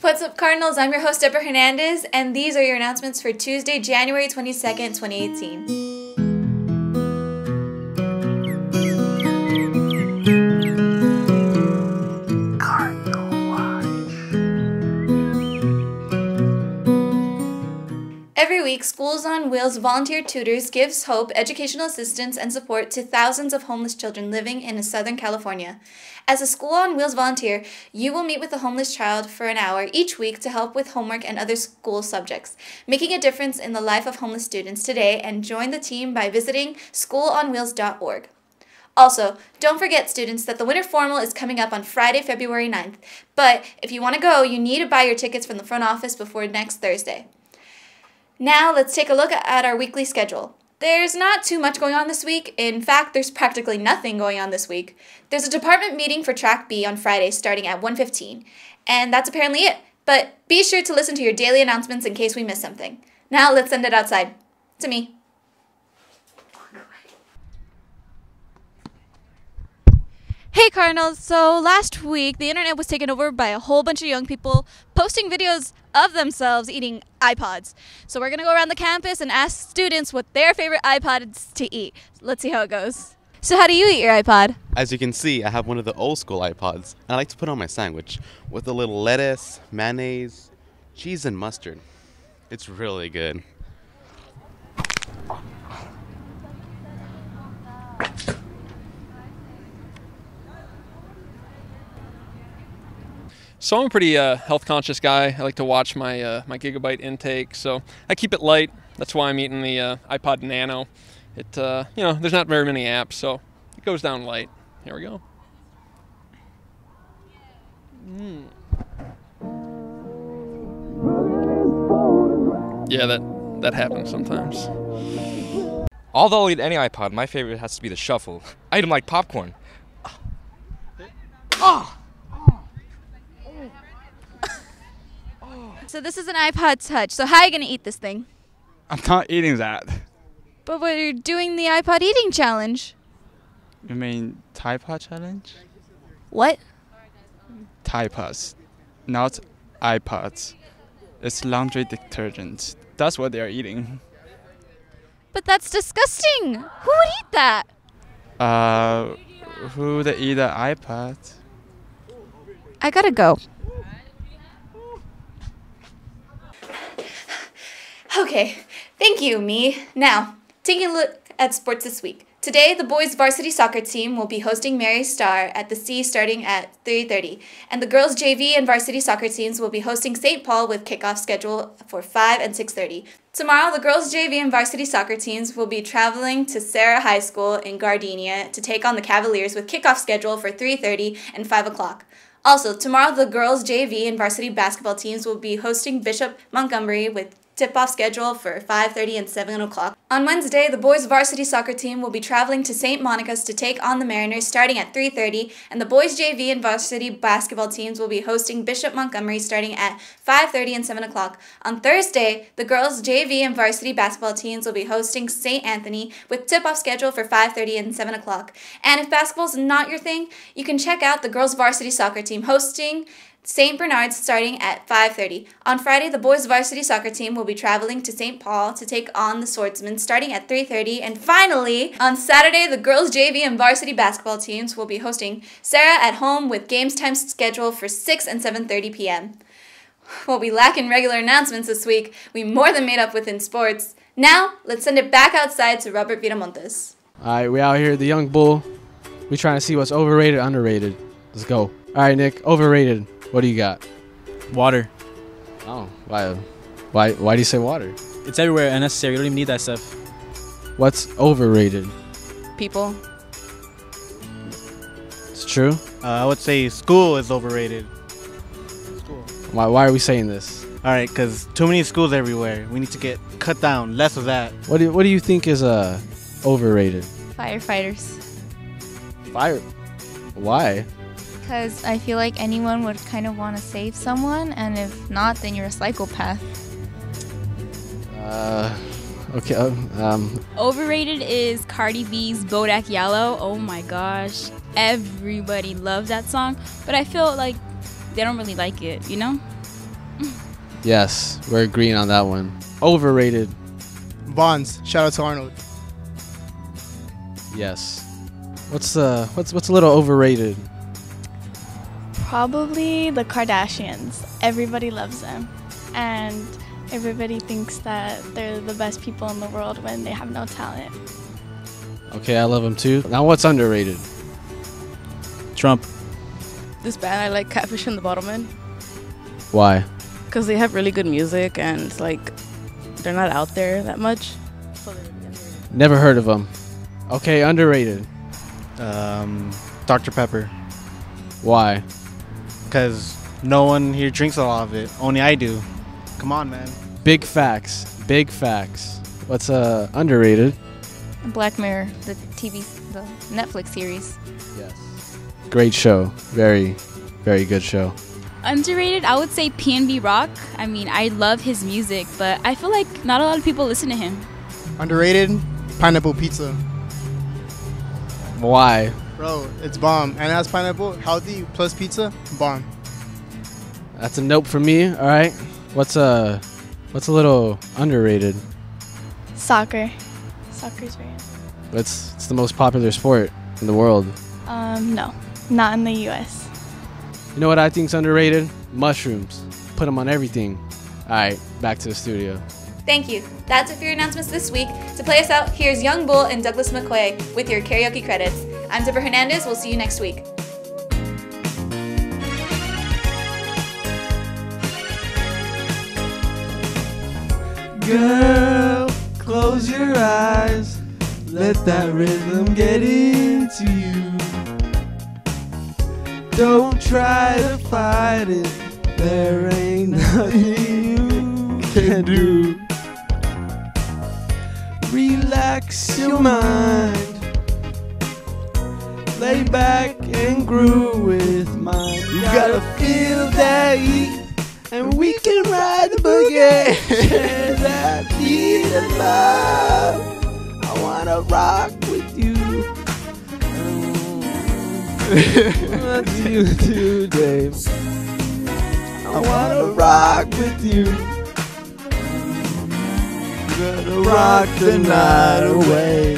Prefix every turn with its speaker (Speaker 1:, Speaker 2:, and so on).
Speaker 1: What's up, Cardinals? I'm your host, Deborah Hernandez, and these are your announcements for Tuesday, January 22nd, 2018. Every week, Schools on Wheels Volunteer Tutors gives hope, educational assistance, and support to thousands of homeless children living in Southern California. As a School on Wheels volunteer, you will meet with a homeless child for an hour each week to help with homework and other school subjects, making a difference in the life of homeless students today, and join the team by visiting schoolonwheels.org. Also, don't forget, students, that the Winter Formal is coming up on Friday, February 9th, but if you want to go, you need to buy your tickets from the front office before next Thursday. Now, let's take a look at our weekly schedule. There's not too much going on this week. In fact, there's practically nothing going on this week. There's a department meeting for Track B on Friday starting at 1:15, and that's apparently it. But be sure to listen to your daily announcements in case we miss something. Now, let's send it outside. To me. Hey Cardinals, so last week the internet was taken over by a whole bunch of young people posting videos of themselves eating iPods. So we're going to go around the campus and ask students what their favorite iPods to eat. Let's see how it goes. So how do you eat your iPod?
Speaker 2: As you can see, I have one of the old school iPods, and I like to put on my sandwich with a little lettuce, mayonnaise, cheese, and mustard. It's really good.
Speaker 3: So I'm a pretty health-conscious guy. I like to watch my my gigabyte intake, so I keep it light. That's why I'm eating the iPod Nano. It there's not very many apps, so it goes down light. Here we go. Yeah, that happens sometimes.
Speaker 4: Although I'll eat any iPod, my favorite has to be the shuffle. I eat them like popcorn.
Speaker 1: So this is an iPod Touch. So how are you going to eat this thing?
Speaker 5: I'm not eating that.
Speaker 1: But we're doing the iPod eating challenge.
Speaker 5: You mean Tide challenge?
Speaker 1: What?
Speaker 5: Tide, not iPods. It's laundry detergent. That's what they are eating.
Speaker 1: But that's disgusting. Who would eat that?
Speaker 5: Who would eat an iPod?
Speaker 1: I gotta go. Okay, thank you, me. Now, taking a look at sports this week. Today, the boys' varsity soccer team will be hosting Mary Star at the C starting at 3:30, and the girls' JV and varsity soccer teams will be hosting St. Paul with kickoff schedule for 5 and 6:30. Tomorrow, the girls' JV and varsity soccer teams will be traveling to Sarah High School in Gardenia to take on the Cavaliers with kickoff schedule for 3:30 and 5 o'clock. Also, tomorrow, the girls' JV and varsity basketball teams will be hosting Bishop Montgomery with tip-off schedule for 5:30 and 7 o'clock. On Wednesday, the boys' varsity soccer team will be traveling to St. Monica's to take on the Mariners starting at 3:30, and the boys' JV and varsity basketball teams will be hosting Bishop Montgomery starting at 5:30 and 7 o'clock. On Thursday, the girls' JV and varsity basketball teams will be hosting St. Anthony with tip-off schedule for 5:30 and 7 o'clock. And if basketball's not your thing, you can check out the girls' varsity soccer team hosting St. Bernard's starting at 5:30. On Friday, the boys' varsity soccer team will be traveling to St. Paul to take on the Swordsmen starting at 3:30. And finally, on Saturday, the girls' JV and varsity basketball teams will be hosting Sarah at home with games time scheduled for 6 and 7:30 p.m. What we lack in regular announcements this week, we more than made up with in sports. Now, let's send it back outside to Robert Viramontes.
Speaker 6: All right, we out here at the Young Bull. We trying to see what's overrated, underrated. Let's go. All right, Nick, overrated. What do you got?
Speaker 7: Water.
Speaker 6: Oh, why do you say water?
Speaker 7: It's everywhere, unnecessary. You don't even need that stuff.
Speaker 6: What's overrated?
Speaker 8: People.
Speaker 6: It's true?
Speaker 9: I would say school is overrated.
Speaker 6: School. Why are we saying this?
Speaker 9: All right, because too many schools everywhere. We need to get cut down. Less of that.
Speaker 6: What do you think is overrated?
Speaker 8: Firefighters.
Speaker 6: Fire? Why?
Speaker 8: Because I feel like anyone would kind of want to save someone, and if not, then you're a psychopath.
Speaker 6: Okay.
Speaker 10: Overrated is Cardi B's Bodak Yellow. Oh my gosh. Everybody loves that song, but I feel like they don't really like it, you know?
Speaker 6: Yes, we're agreeing on that one. Overrated.
Speaker 11: Bonds. Shout out to Arnold.
Speaker 6: Yes. What's a little overrated?
Speaker 12: Probably the Kardashians. Everybody loves them. And everybody thinks that they're the best people in the world when they have no talent.
Speaker 6: Okay, I love them too. Now what's underrated?
Speaker 7: Trump.
Speaker 13: This band, I like Catfish and the Bottlemen.
Speaker 6: Why?
Speaker 13: Because they have really good music and it's like they're not out there that much. So they're really underrated.
Speaker 6: Never heard of them. Okay, underrated.
Speaker 9: Dr. Pepper.
Speaker 6: Why?
Speaker 9: Because no one here drinks a lot of it. Only I do. Come on, man.
Speaker 6: Big facts. Big facts. What's underrated?
Speaker 8: Black Mirror, the Netflix series.
Speaker 6: Yes. Great show. Very, very good show.
Speaker 10: Underrated, I would say PNB Rock. I mean, I love his music, but I feel like not a lot of people listen to him.
Speaker 11: Underrated, pineapple pizza.
Speaker 6: Why?
Speaker 11: Bro, it's bomb. And it has pineapple, healthy, plus pizza, bomb.
Speaker 6: That's a nope for me. All right. What's a little underrated?
Speaker 12: Soccer. Soccer's very
Speaker 6: It's the most popular sport in the world.
Speaker 12: No, not in the U.S.
Speaker 6: You know what I think's underrated? Mushrooms. Put them on everything. All right, back to the studio.
Speaker 1: Thank you. That's it for your announcements this week. To play us out, here's Young Bull and Douglas McQuay with your karaoke credits. I'm Deborah Hernandez. We'll see you next week.
Speaker 14: Girl, close your eyes. Let that rhythm get into you. Don't try to fight it. There ain't nothing you can do. Relax your mind. Lay back and groove with mine. You gotta feel that heat, and we can ride the boogie. Share that beat of love. I wanna rock with you. What do you do, babe? I wanna rock with you. Gonna rock the night away.